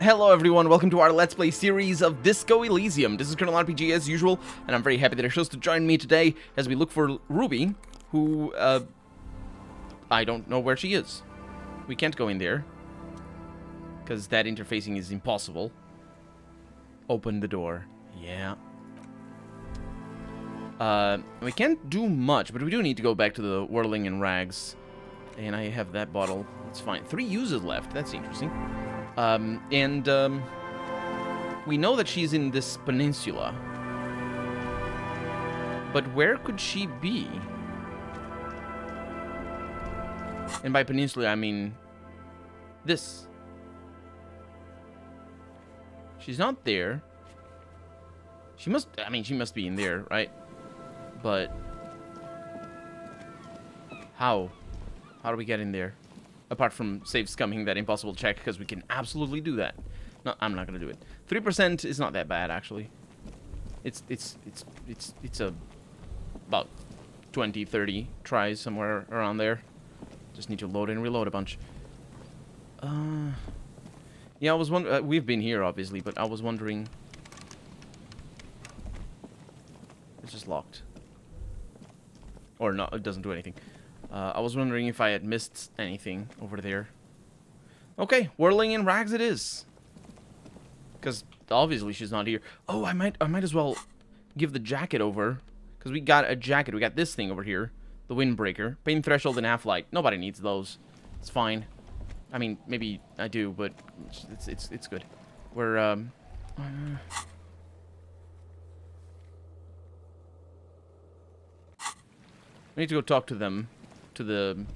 Hello everyone, welcome to our Let's Play series of Disco Elysium. This is Colonel RPG as usual, and I'm very happy that you're chose to join me today as we look for Ruby, who, I don't know where she is. We can't go in there, because that interfacing is impossible. Open the door. Yeah. We can't do much, but we do need to go back to the Whirling in Rags. And I have that bottle. It's fine. 3 uses left. That's interesting. We know that she's in this peninsula. But where could she be? And by peninsula, I mean this. She's not there. She must be in there, right? But how? How do we get in there? Apart from save scumming that impossible check, because we can absolutely do that. No, I'm not gonna do it. 3% is not that bad, actually. It's about 20, 30 tries somewhere around there. Just need to load and reload a bunch. Yeah, I was wondering. We've been here, obviously, but I was wondering. It's just locked. Or not? It doesn't do anything. I was wondering if I had missed anything over there. Okay, Whirling in Rags it is. Because obviously she's not here. Oh, I might as well give the jacket over. Because we got a jacket. We got this thing over here. The Windbreaker. Pain Threshold and Half-Light. Nobody needs those. It's fine. I mean, maybe I do, but it's good. We're, we need to go talk to them. To the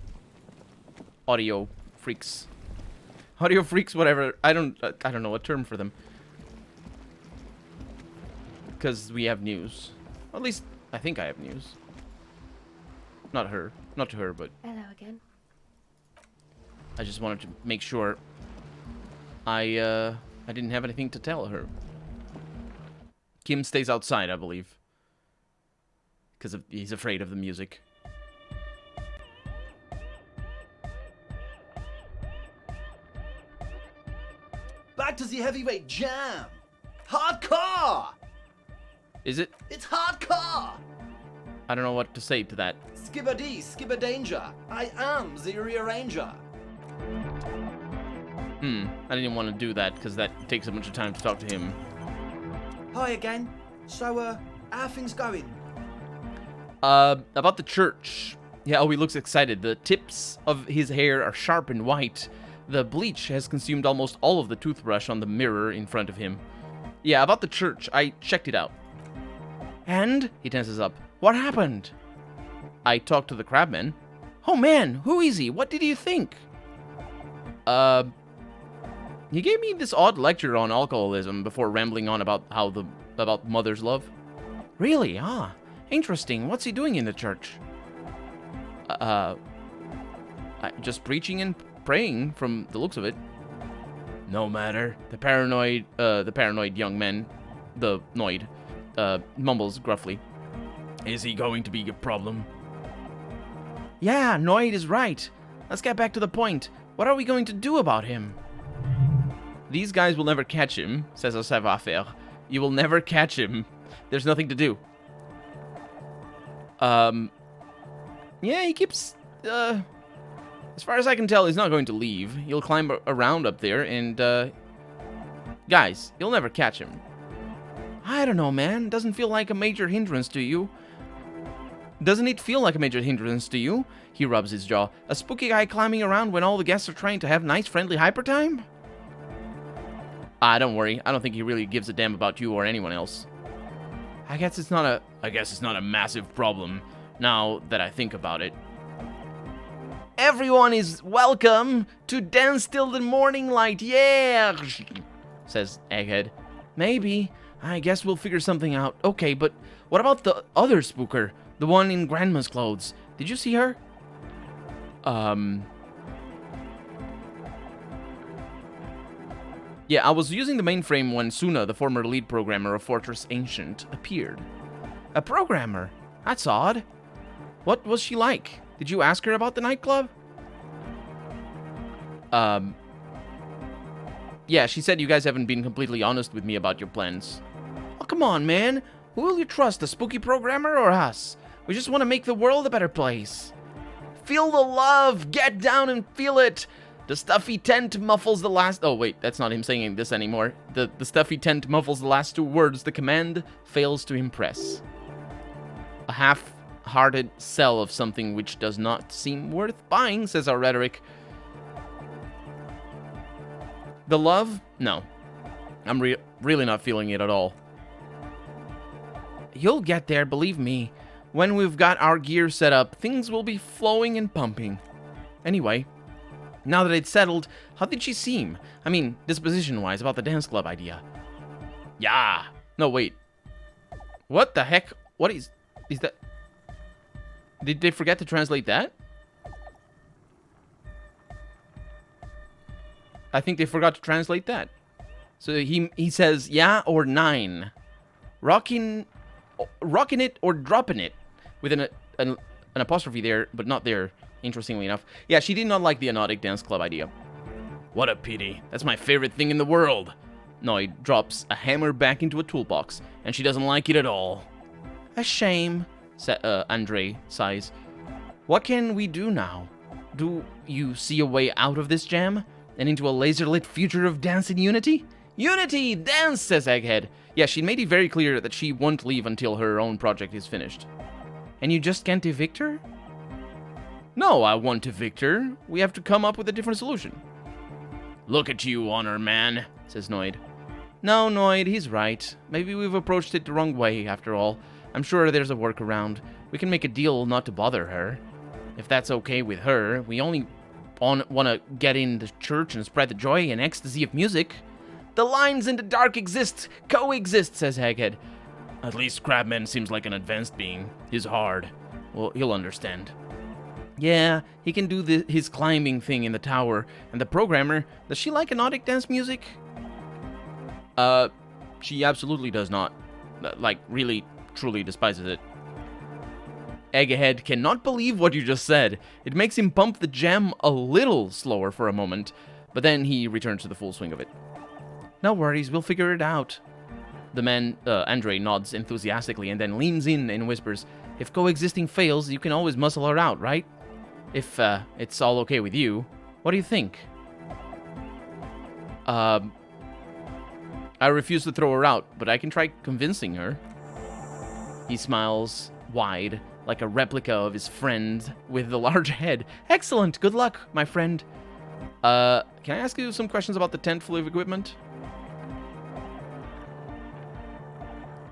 audio freaks. Audio freaks, whatever. I don't know a term for them. Because we have news. At least I think I have news. Not her. Not to her, but hello again. I just wanted to make sure I didn't have anything to tell her. Kim stays outside, I believe. Because he's afraid of the music. Back to the heavyweight jam! Hardcore! Is it? It's hardcore! I don't know what to say to that. Skibber-dee, skibber-danger. I am the rearranger. I didn't want to do that because that takes a bunch of time to talk to him. Hi again. So, how are things going? About the church. Yeah, oh, he looks excited. The tips of his hair are sharp and white. The bleach has consumed almost all of the toothbrush on the mirror in front of him. Yeah, about the church. I checked it out. And? He tenses up. What happened? I talked to the crabman. Oh man, who is he? What did you think? He gave me this odd lecture on alcoholism before rambling on about about mother's love. Really? Ah, interesting. What's he doing in the church? Just preaching and praying from the looks of it. No matter. The paranoid young man, the Noid, mumbles gruffly. Is he going to be a problem? Yeah, Noid is right. Let's get back to the point. What are we going to do about him? These guys will never catch him, says a savoir-faire. You will never catch him. There's nothing to do. Yeah, he keeps, as far as I can tell, he's not going to leave. He'll climb around up there and, guys, you'll never catch him. I don't know, man. Doesn't feel like a major hindrance to you. Doesn't it feel like a major hindrance to you? He rubs his jaw. A spooky guy climbing around when all the guests are trying to have nice, friendly hyper time? Don't worry. I don't think he really gives a damn about you or anyone else. I guess it's not a massive problem, now that I think about it. Everyone is welcome to dance till the morning light, yeah, says Egghead. Maybe. I guess we'll figure something out. Okay, but what about the other spooker? The one in Grandma's clothes. Did you see her? Yeah, I was using the mainframe when Suna, the former lead programmer of Fortress Ancient, appeared. A programmer? That's odd. What was she like? Did you ask her about the nightclub? Yeah, she said you guys haven't been completely honest with me about your plans. Oh, come on, man. Who will you trust, the spooky programmer or us? We just want to make the world a better place. Feel the love! Get down and feel it! The stuffy tent muffles the last... Oh, wait, that's not him saying this anymore. The stuffy tent muffles the last 2 words. The command fails to impress. A half-hearted sell of something which does not seem worth buying, says our rhetoric. The love? No. I'm really not feeling it at all. You'll get there, believe me. When we've got our gear set up, things will be flowing and pumping. Anyway, now that it's settled, how did she seem? I mean, disposition-wise, about the dance club idea. Yeah. No, wait. What the heck? What is that? Did they forget to translate that? I think they forgot to translate that. So he says, yeah or 9. Rocking it or dropping it. With an apostrophe there, but not there, interestingly enough. Yeah, she did not like the Anodic Dance Club idea. What a pity. That's my favorite thing in the world. Noid drops a hammer back into a toolbox, and she doesn't like it at all. A shame, Andre sighs. What can we do now? Do you see a way out of this jam? And into a laser-lit future of dance and unity? Unity! Dance, says Egghead. Yeah, she made it very clear that she won't leave until her own project is finished. And you just can't evict her? No, I want to evict her. We have to come up with a different solution. Look at you, Honor Man, says Noid. No, Noid, he's right. Maybe we've approached it the wrong way, after all. I'm sure there's a workaround. We can make a deal not to bother her. If that's okay with her, we only want to get in the church and spread the joy and ecstasy of music. The lines in the dark coexist, says Haghead. At least Crabman seems like an advanced being. He's hard. Well, he'll understand. Yeah, he can do his climbing thing in the tower. And the programmer, does she like Anodic dance music? She absolutely does not. Like, really, truly despises it. Egghead cannot believe what you just said. It makes him pump the jam a little slower for a moment, but then he returns to the full swing of it. No worries, we'll figure it out. The man, Andre, nods enthusiastically and then leans in and whispers, if coexisting fails, you can always muscle her out, right? If, it's all okay with you. What do you think? I refuse to throw her out, but I can try convincing her. He smiles wide, like a replica of his friend with the large head. Excellent, good luck, my friend. Can I ask you some questions about the tent full of equipment?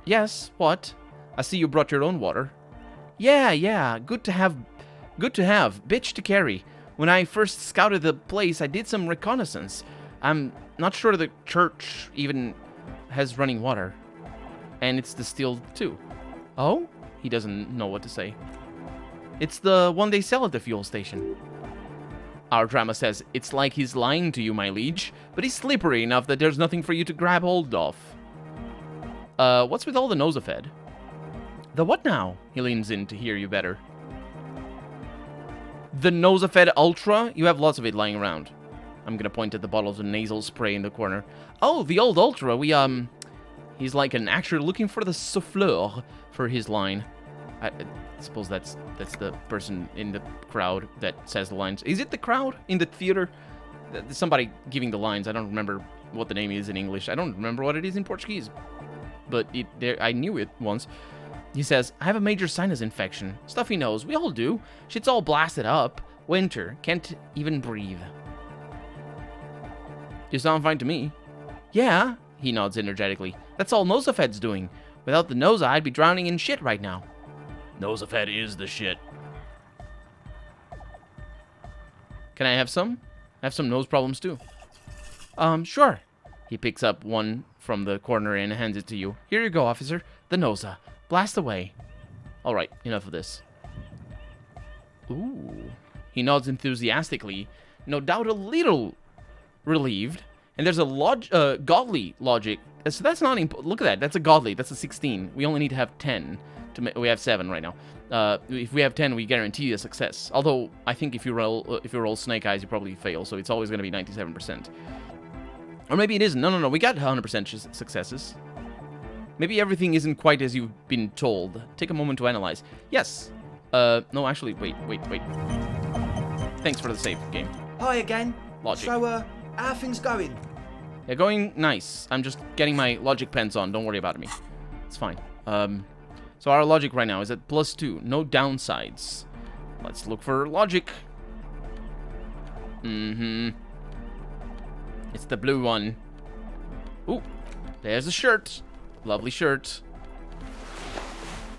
Yes, what? I see you brought your own water. Yeah, good to have, bitch to carry. When I first scouted the place, I did some reconnaissance. I'm not sure the church even has running water. And it's distilled too. Oh? He doesn't know what to say. It's the one they sell at the fuel station. Our drama says, it's like he's lying to you, my liege, but he's slippery enough that there's nothing for you to grab hold of. What's with all the Nosafed? The what now? He leans in to hear you better. The Nosafed Ultra? You have lots of it lying around. I'm gonna point at the bottles of nasal spray in the corner. Oh, the old Ultra. He's like an actor looking for the souffleur for his line. I suppose that's the person in the crowd that says the lines. Is it the crowd in the theater? There's somebody giving the lines. I don't remember what the name is in English. I don't remember what it is in Portuguese. But I knew it once. He says, I have a major sinus infection. Stuff he knows. We all do. Shit's all blasted up. Winter. Can't even breathe. You sound fine to me. Yeah, he nods energetically. That's all Nosafed's doing. Without the Nosa, I'd be drowning in shit right now. Nosafed is the shit. Can I have some? I have some nose problems too. Sure. He picks up one from the corner and hands it to you. Here you go, officer. The Nosa. Blast away. Alright, enough of this. Ooh. He nods enthusiastically, no doubt a little relieved. And there's a godly logic. So that's not look at that. That's a godly. That's a 16. We only need to have 10. We have 7 right now. If we have 10, we guarantee a success. Although I think if you roll Snake Eyes, you probably fail. So it's always going to be 97%. Or maybe it isn't. No. We got 100% successes. Maybe everything isn't quite as you've been told. Take a moment to analyze. Yes. No, actually, wait. Thanks for the save, game. Hi again. Logic. So, how things going? They're going nice. I'm just getting my logic pens on. Don't worry about me. It's fine. So our logic right now is at +2. No downsides. Let's look for logic. It's the blue one. Ooh, there's a shirt. Lovely shirt.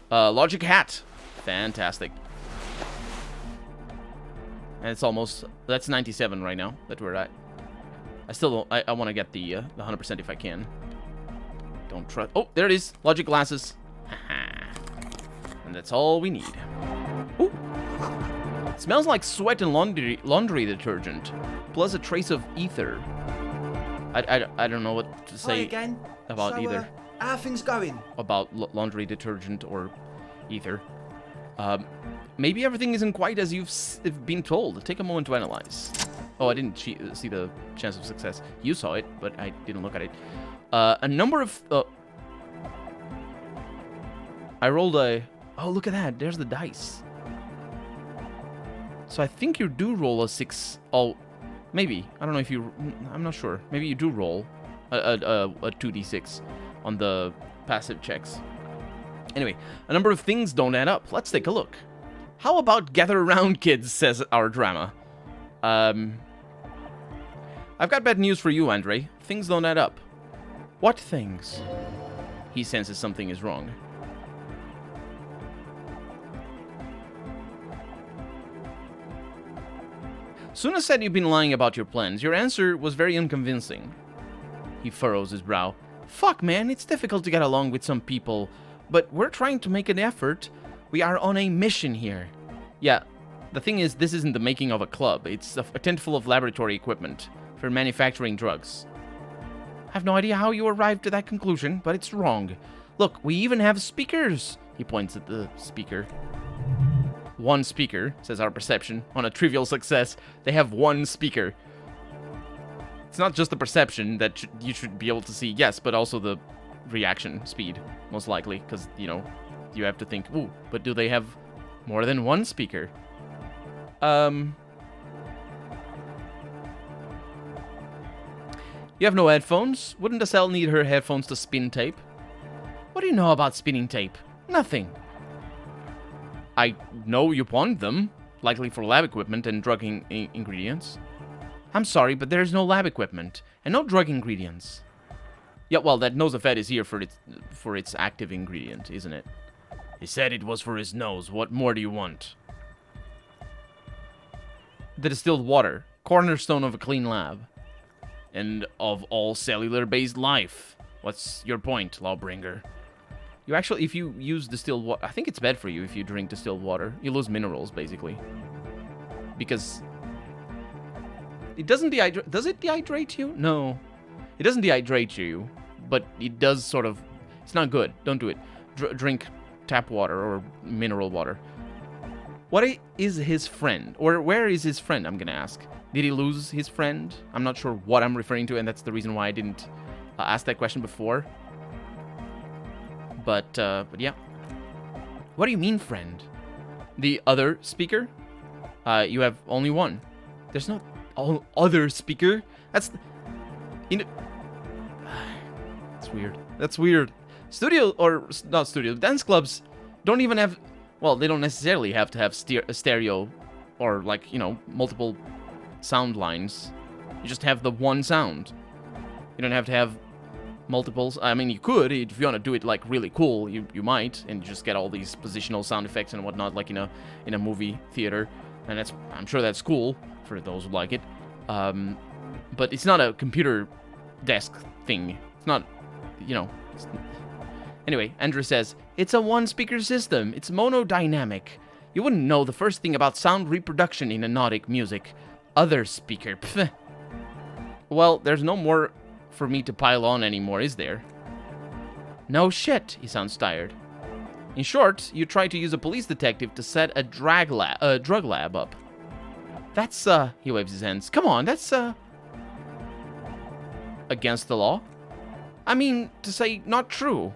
Logic hat. Fantastic. And it's almost... That's 97 right now that we're at. I still don't... I want to get the 100% if I can. Don't trust... Oh, there it is. Logic glasses. And that's all we need. Ooh. It smells like sweat and laundry detergent. Plus a trace of ether. I don't know what to say again. about either. How things going? About laundry detergent or ether. Maybe everything isn't quite as you've been told. Take a moment to analyze. Oh, I didn't see the chance of success. You saw it, but I didn't look at it. A number of... I rolled a... Oh, look at that. There's the dice. So I think you do roll a 6... Oh, maybe. I don't know if you... I'm not sure. Maybe you do roll a 2d6 on the passive checks. Anyway, a number of things don't add up. Let's take a look. How about gather around, kids, says our drama. I've got bad news for you, Andre. Things don't add up. What things? He senses something is wrong. Suna said you've been lying about your plans. Your answer was very unconvincing. He furrows his brow. Fuck, man, it's difficult to get along with some people, but we're trying to make an effort. We are on a mission here. Yeah, the thing is, this isn't the making of a club. It's a tent full of laboratory equipment for manufacturing drugs. I have no idea how you arrived to that conclusion, but it's wrong. Look, we even have speakers. He points at the speaker. One speaker, says our perception. On a trivial success, they have one speaker. It's not just the perception that you should be able to see, yes, but also the reaction speed, most likely, because, you know, you have to think, ooh, but do they have more than one speaker? You have no headphones? Wouldn't the cell need her headphones to spin tape? What do you know about spinning tape? Nothing. I know you pawned them, likely for lab equipment and drug ingredients. I'm sorry, but there's no lab equipment and no drug ingredients. Yeah, well, that Nosafed is here for its active ingredient, isn't it? He said it was for his nose. What more do you want? The distilled water, cornerstone of a clean lab. And of all cellular-based life. What's your point, Lawbringer? You actually, if you use distilled water, I think it's bad for you if you drink distilled water. You lose minerals, basically. Because it doesn't dehydrate. Does it dehydrate you? No. It doesn't dehydrate you, but it does sort of... It's not good. Don't do it. Drink tap water or mineral water. What is his friend? Or where is his friend, I'm going to ask. Did he lose his friend? I'm not sure what I'm referring to, and that's the reason why I didn't ask that question before. But yeah. What do you mean, friend? The other speaker? You have only one. There's no other speaker? That's... You know... That's weird. That's weird. Studio, or not studio, dance clubs don't even have... Well, they don't necessarily have to have stereo or, like, you know, multiple sound lines. You just have the one sound. You don't have to have multiples. I mean, you could, if you want to do it, like, really cool, you might, and you just get all these positional sound effects and whatnot, like in a movie theater. And that's... I'm sure that's cool for those who like it. But it's not a computer desk thing. It's not, you know... Anyway, Andrew says, it's a one-speaker system. It's monodynamic. You wouldn't know the first thing about sound reproduction in hypnotic music. Other speaker. Pfft. Well, there's no more for me to pile on anymore, is there? No shit, he sounds tired. In short, you try to use a police detective to set a drug lab up. That's, he waves his hands. Come on, that's, against the law? I mean, to say not true.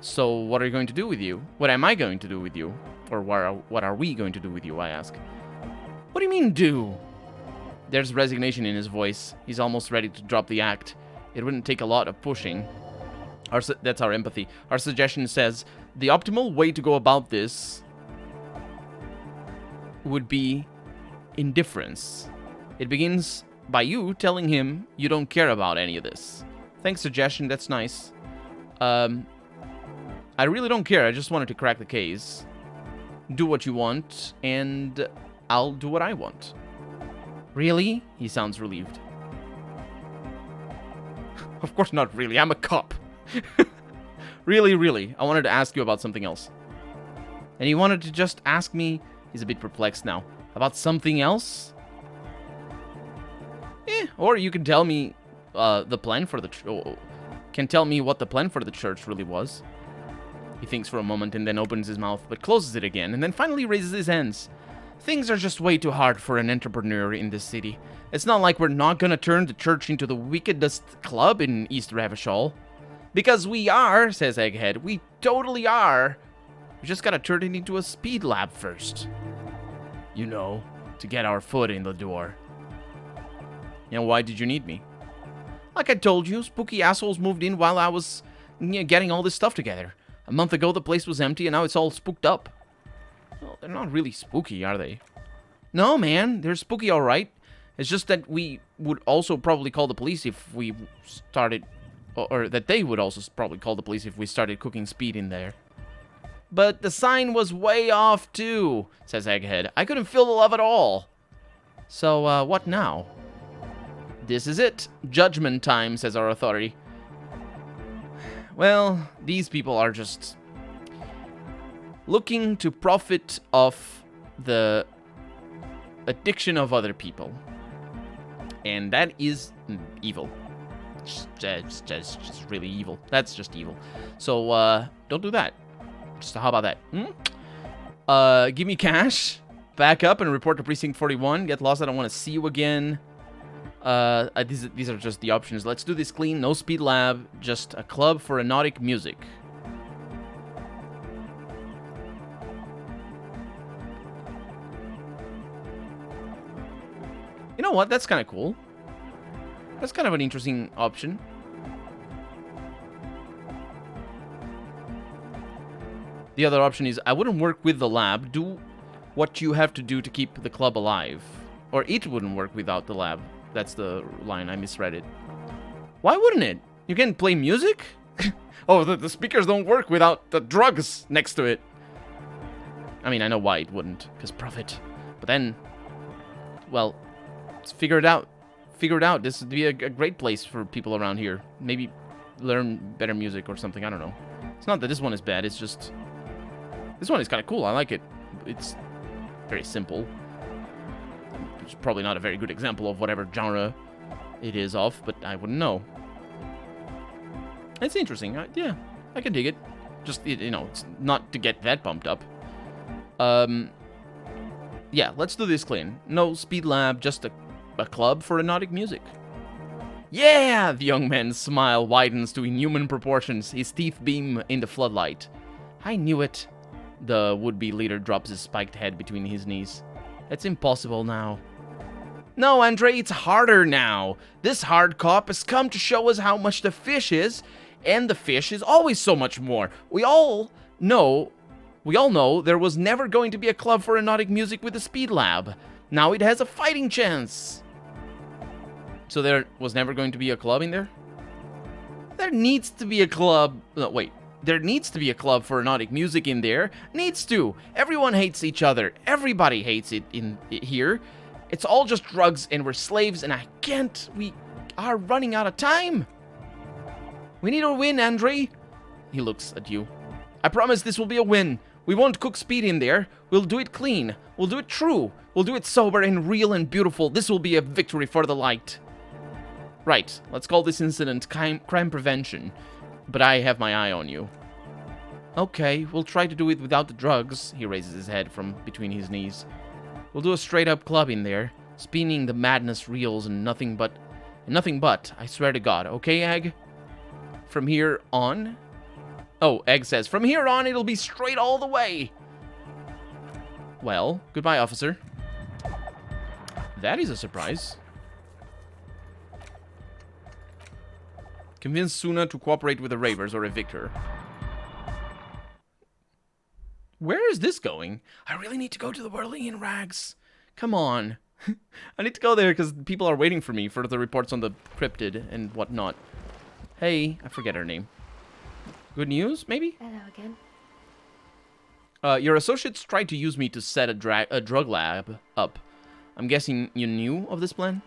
So what are you going to do with you? What am I going to do with you? Or what are we going to do with you, I ask. What do you mean, do? There's resignation in his voice. He's almost ready to drop the act. It wouldn't take a lot of pushing. That's our empathy. Our suggestion says, the optimal way to go about this would be indifference. It begins by you telling him you don't care about any of this. Thanks, suggestion. That's nice. I really don't care. I just wanted to crack the case. Do what you want, and I'll do what I want. Really? He sounds relieved. Of course not really. I'm a cop. Really. I wanted to ask you about something else. And he wanted to just ask me, he's a bit perplexed now, about something else? Or you can tell me the plan for the can tell me what the plan for the church really was. He thinks for a moment and then opens his mouth, but closes it again, and then finally raises his hands. Things are just way too hard for an entrepreneur in this city. It's not like we're not gonna turn the church into the wickedest club in East Ravishall. Because we are, says Egghead. We totally are. We just gotta turn it into a speed lab first. You know, to get our foot in the door. And why did you need me? Like I told you, spooky assholes moved in while I was getting all this stuff together. A month ago, the place was empty, and now it's all spooked up. Well, they're not really spooky, are they? No, man, they're spooky all right. It's just that we would also probably call the police if we started... Or that they would also probably call the police if we started cooking speed in there. But the sign was way off, too, says Egghead. I couldn't feel the love at all. So, what now? This is it. Judgment time, says our authority. Well, these people are just looking to profit off the addiction of other people. And that is evil. Just really evil. That's just evil. So, don't do that. Just how about that? Give me cash. Back up and report to Precinct 41. Get lost. I don't want to see you again. These are just the options. Let's do this clean. No speed lab. Just a club for hypnotic music. You know what? That's kind of cool. That's kind of an interesting option. The other option is, I wouldn't work with the lab. Do what you have to do to keep the club alive. Or it wouldn't work without the lab. That's the line. I misread it. Why wouldn't it? You can play music? Oh, the speakers don't work without the drugs next to it. I mean, I know why it wouldn't. Because profit. But then, well, let's figure it out. Figure it out. This would be a great place for people around here. Maybe learn better music or something. I don't know. It's not that this one is bad. It's just... This one is kind of cool. I like it. It's very simple. It's probably not a very good example of whatever genre it is of, but I wouldn't know. It's interesting. Yeah, I can dig it. Just, you know, it's not to get that pumped up. Yeah, let's do this clean. No speed lab, just a club for hypnotic music. Yeah! The young man's smile widens to inhuman proportions. His teeth beam in the floodlight. I knew it. The would-be leader drops his spiked head between his knees. It's impossible now. No, Andre, it's harder now. This hard cop has come to show us how much the fish is, and the fish is always so much more. We all know there was never going to be a club for hypnotic music with a speed lab. Now it has a fighting chance. So there was never going to be a club in there? There needs to be a club. No, wait. There needs to be a club for hypnotic music in there. Needs to. Everyone hates each other. Everybody hates it here. It's all just drugs and we're slaves and I can't. We are running out of time. We need a win, Andre. He looks at you. I promise this will be a win. We won't cook speed in there. We'll do it clean. We'll do it true. We'll do it sober and real and beautiful. This will be a victory for the light. Right. Let's call this incident crime prevention. But I have my eye on you. Okay, we'll try to do it without the drugs. He raises his head from between his knees. We'll do a straight-up club in there, spinning the madness reels and nothing but And nothing but, I swear to God. Okay, Egg? From here on? Oh, Egg says, from here on, it'll be straight all the way. Well, goodbye, officer. That is a surprise. Convince Suna to cooperate with the Ravers or evict her. Where is this going? I really need to go to the Whirling in Rags. Come on. I need to go there because people are waiting for me for the reports on the cryptid and whatnot. Hey, I forget her name. Good news, maybe? Hello again. Your associates tried to use me to set a drug lab up. I'm guessing you knew of this plan?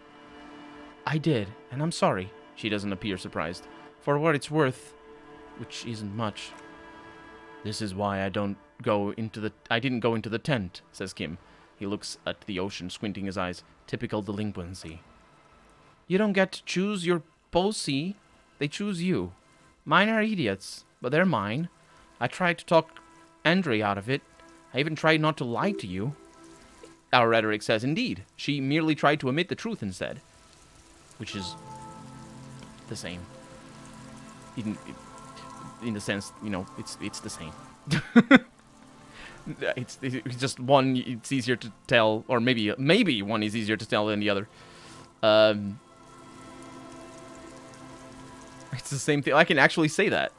I did, and I'm sorry. She doesn't appear surprised. For what it's worth, which isn't much. This is why I didn't go into the tent, says Kim. He looks at the ocean, squinting his eyes. Typical delinquency. You don't get to choose your posee. They choose you. Mine are idiots, but they're mine. I tried to talk Andre out of it. I even tried not to lie to you. Our rhetoric says, indeed. She merely tried to omit the truth instead. Which is the same. In the sense, you know, it's the same. It's just one, it's easier to tell, or maybe one is easier to tell than the other. It's the same thing. I can actually say that.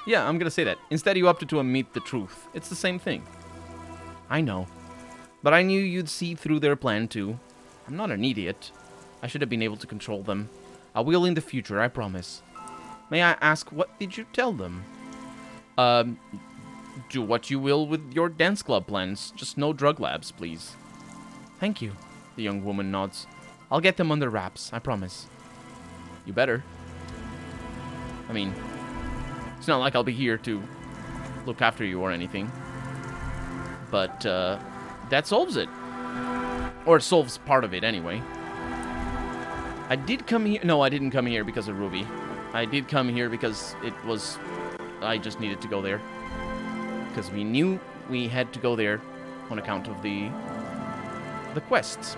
Yeah, I'm gonna say that. Instead, you opted to omit the truth. It's the same thing. I know. But I knew you'd see through their plan, too. I'm not an idiot. I should have been able to control them. I will in the future, I promise. May I ask, what did you tell them? Do what you will with your dance club plans. Just no drug labs, please. Thank you. The young woman nods. I'll get them under wraps, I promise. You better. I mean, it's not like I'll be here to look after you or anything. But, that solves it. Or it solves part of it, anyway. I did come here... No, I didn't come here because of Ruby. I did come here because it was... I just needed to go there. Because we knew we had to go there on account of the quests.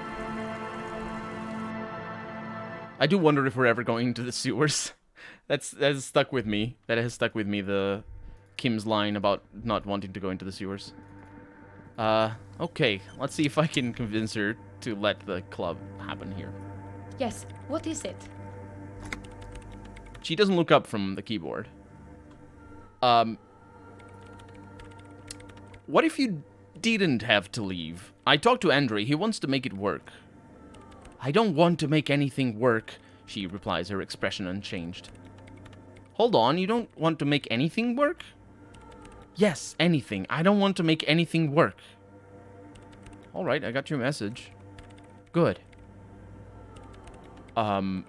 I do wonder if we're ever going to the sewers. That has stuck with me. That has stuck with me, the Kim's line about not wanting to go into the sewers. Okay. Let's see if I can convince her to let the club happen here. Yes, what is it? She doesn't look up from the keyboard. What if you didn't have to leave? I talked to Andre. He wants to make it work. I don't want to make anything work, she replies, her expression unchanged. Hold on, you don't want to make anything work? Yes, anything. I don't want to make anything work. Alright, I got your message. Good. I'm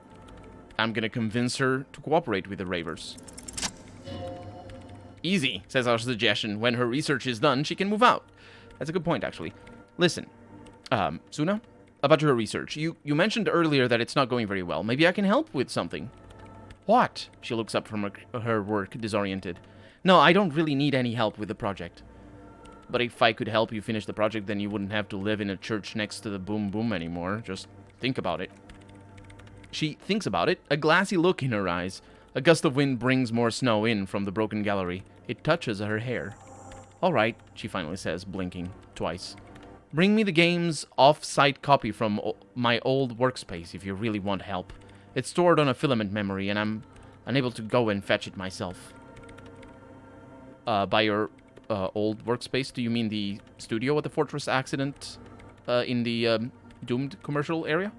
gonna convince her to cooperate with the Ravers. Easy, says our suggestion. When her research is done, she can move out. That's a good point, actually. Listen, Suna, about your research. You mentioned earlier that it's not going very well. Maybe I can help with something. What? She looks up from her work, disoriented. No, I don't really need any help with the project. But if I could help you finish the project, then you wouldn't have to live in a church next to the Boom Boom anymore. Just think about it. She thinks about it, a glassy look in her eyes. A gust of wind brings more snow in from the broken gallery. It touches her hair. All right, she finally says, blinking twice. Bring me the game's off-site copy from my old workspace if you really want help. It's stored on a filament memory, and I'm unable to go and fetch it myself. By your old workspace, do you mean the studio at the Fortress accident in the doomed commercial area?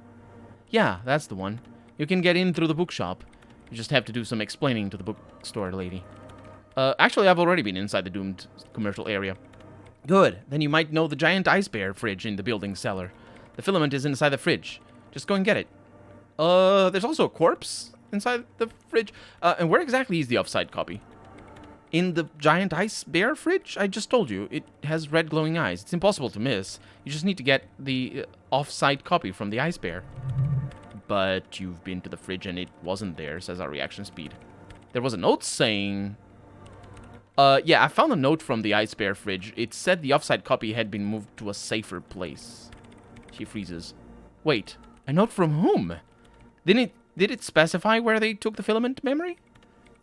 Yeah, that's the one. You can get in through the bookshop. You just have to do some explaining to the bookstore lady. Actually, I've already been inside the doomed commercial area. Good. Then you might know the giant ice bear fridge in the building cellar. The filament is inside the fridge. Just go and get it. There's also a corpse inside the fridge. And where exactly is the off-site copy? In the giant ice bear fridge? I just told you. It has red glowing eyes. It's impossible to miss. You just need to get the off-site copy from the ice bear. But you've been to the fridge and it wasn't there, says our reaction speed. There was a note saying... yeah, I found a note from the ice bear fridge. It said the off-site copy had been moved to a safer place. She freezes. Wait, a note from whom? Did it specify where they took the filament memory?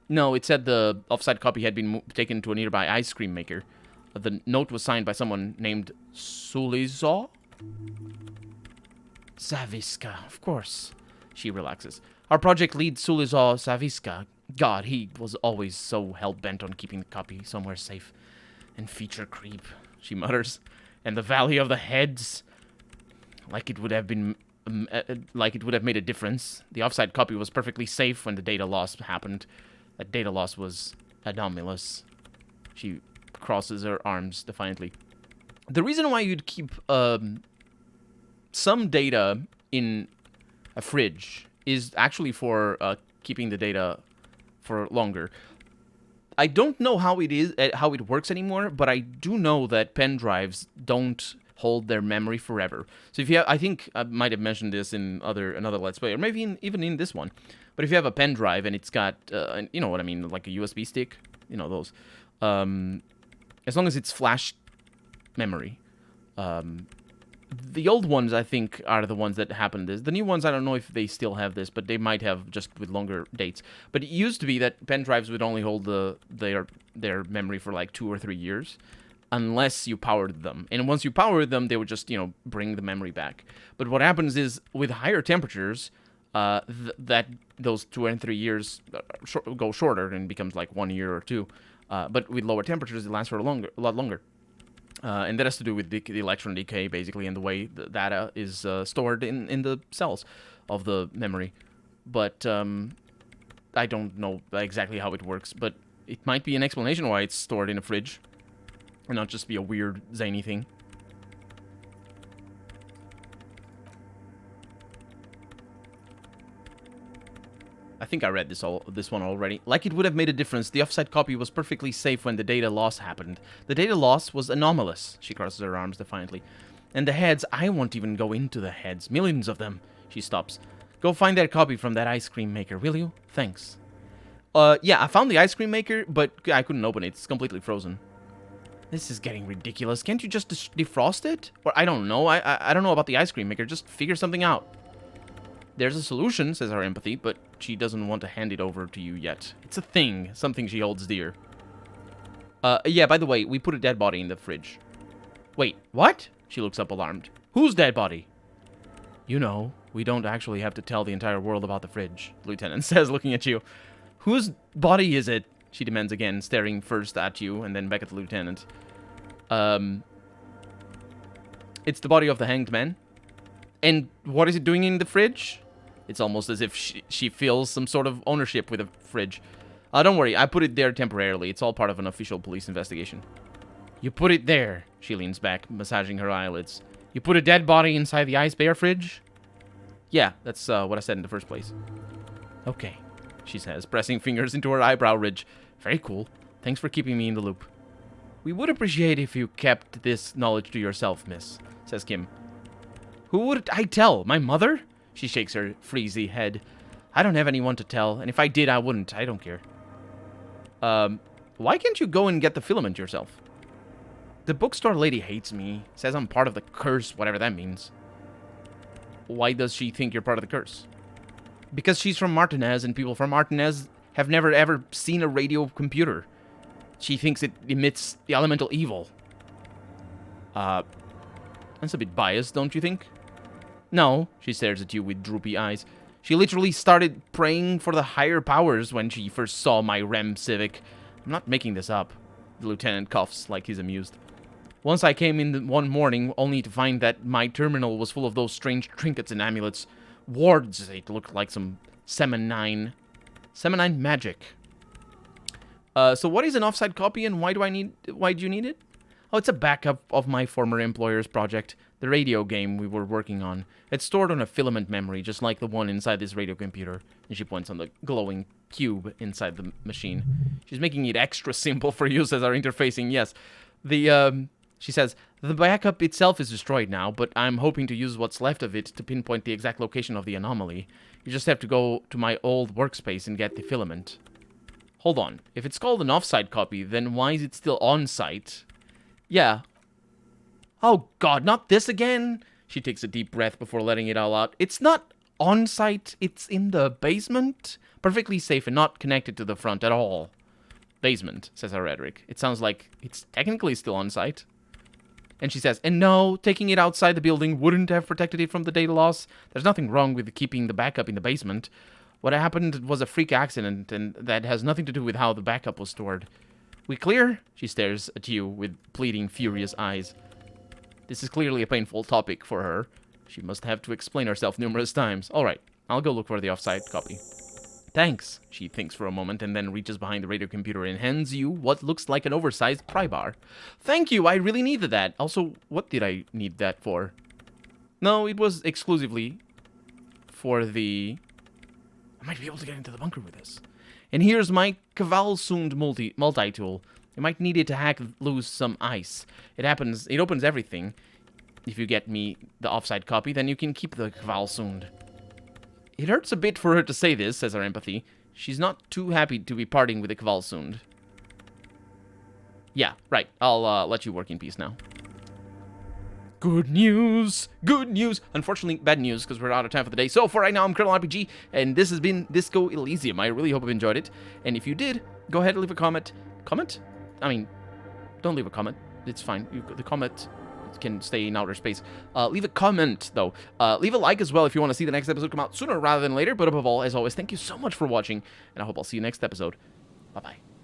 No, it said the offside copy had been taken to a nearby ice cream maker. The note was signed by someone named Sulizo? Saviska, of course. She relaxes. Our project lead, Sulizo Saviska. God, he was always so hell-bent on keeping the copy somewhere safe. And feature creep, she mutters. And the Valley of the Heads. Like it would have been... like it would have made a difference. The offside copy was perfectly safe when the data loss happened. That data loss was anomalous. She crosses her arms defiantly. The reason why you'd keep some data in a fridge is actually for keeping the data for longer. I don't know how it works anymore, but I do know that pen drives don't hold their memory forever. So if you have, I think I might have mentioned this in another Let's Play, or maybe even in this one. But if you have a pen drive and it's got, you know what I mean, like a USB stick, you know those. As long as it's flash memory. The old ones, I think, are the ones that happen this. The new ones, I don't know if they still have this, but they might have just with longer dates. But it used to be that pen drives would only hold their memory for like 2 or 3 years, unless you powered them. And once you powered them, they would just, you know, bring the memory back. But what happens is, with higher temperatures, that those 2 and 3 years go shorter and becomes like 1 year or 2. But with lower temperatures, it lasts for a lot longer. And that has to do with the electron decay, basically, and the way the data is stored in the cells of the memory. But I don't know exactly how it works, but it might be an explanation why it's stored in a fridge, and not just be a weird, zany thing. I think I read this one already. Like it would have made a difference, the offside copy was perfectly safe when the data loss happened. The data loss was anomalous, she crosses her arms defiantly. And the heads, I won't even go into the heads. Millions of them. She stops. Go find that copy from that ice cream maker, will you? Thanks. Yeah, I found the ice cream maker, but I couldn't open it. It's completely frozen. This is getting ridiculous. Can't you just defrost it? Or I don't know. I don't know about the ice cream maker. Just figure something out. There's a solution, says our empathy, but she doesn't want to hand it over to you yet. It's a thing. Something she holds dear. Yeah, by the way, we put a dead body in the fridge. Wait, what? She looks up alarmed. Whose dead body? You know, we don't actually have to tell the entire world about the fridge, the lieutenant says, looking at you. Whose body is it? She demands again, staring first at you and then back at the lieutenant. It's the body of the hanged man. And what is it doing in the fridge? It's almost as if she feels some sort of ownership with a fridge. Don't worry, I put it there temporarily. It's all part of an official police investigation. You put it there, she leans back, massaging her eyelids. You put a dead body inside the ice bear fridge? Yeah, that's what I said in the first place. Okay, she says, pressing fingers into her eyebrow ridge. Very cool. Thanks for keeping me in the loop. We would appreciate if you kept this knowledge to yourself, miss, says Kim. Who would I tell? My mother? She shakes her freezy head. I don't have anyone to tell, and if I did, I wouldn't. I don't care. Why can't you go and get the filament yourself? The bookstore lady hates me. Says I'm part of the curse, whatever that means. Why does she think you're part of the curse? Because she's from Martinez, and people from Martinez have never ever seen a radio computer. She thinks it emits the elemental evil. That's a bit biased, don't you think? No, she stares at you with droopy eyes. She literally started praying for the higher powers when she first saw my REM Civic. I'm not making this up. The lieutenant coughs like he's amused. Once I came in one morning only to find that my terminal was full of those strange trinkets and amulets. Wards, they looked like some Seminine magic. So what is an offside copy and why do you need it? Oh, it's a backup of my former employer's project, the radio game we were working on. It's stored on a filament memory, just like the one inside this radio computer. And she points on the glowing cube inside the machine. She's making it extra simple for use as our interfacing. Yes, she says, the backup itself is destroyed now, but I'm hoping to use what's left of it to pinpoint the exact location of the anomaly. You just have to go to my old workspace and get the filament. Hold on. If it's called an offside copy, then why is it still on-site? Yeah. Oh, God, not this again? She takes a deep breath before letting it all out. It's not on site, it's in the basement. Perfectly safe and not connected to the front at all. Basement, says our Rhetoric. It sounds like it's technically still on site. And she says, and no, taking it outside the building wouldn't have protected it from the data loss. There's nothing wrong with keeping the backup in the basement. What happened was a freak accident, and that has nothing to do with how the backup was stored. We clear? She stares at you with pleading, furious eyes. This is clearly a painful topic for her. She must have to explain herself numerous times. All right, I'll go look for the offsite copy. Thanks, she thinks for a moment and then reaches behind the radio computer and hands you what looks like an oversized pry bar. Thank you, I really needed that. Also, what did I need that for? No, it was exclusively for the... I might be able to get into the bunker with this. And here's my Kvalsund multi-tool. You might need it to hack loose some ice. It opens everything. If you get me the offsite copy, then you can keep the Kvalsund. It hurts a bit for her to say this, says our empathy. She's not too happy to be parting with the Kvalsund. Yeah, right. I'll let you work in peace now. Good news! Good news! Unfortunately, bad news, because we're out of time for the day. So, for right now, I'm Colonel RPG, and this has been Disco Elysium. I really hope you've enjoyed it. And if you did, go ahead and leave a comment. Comment? I mean, don't leave a comment. It's fine. The comment can stay in outer space. Leave a comment, though. Leave a like as well if you want to see the next episode come out sooner rather than later. But above all, as always, thank you so much for watching, and I hope I'll see you next episode. Bye-bye.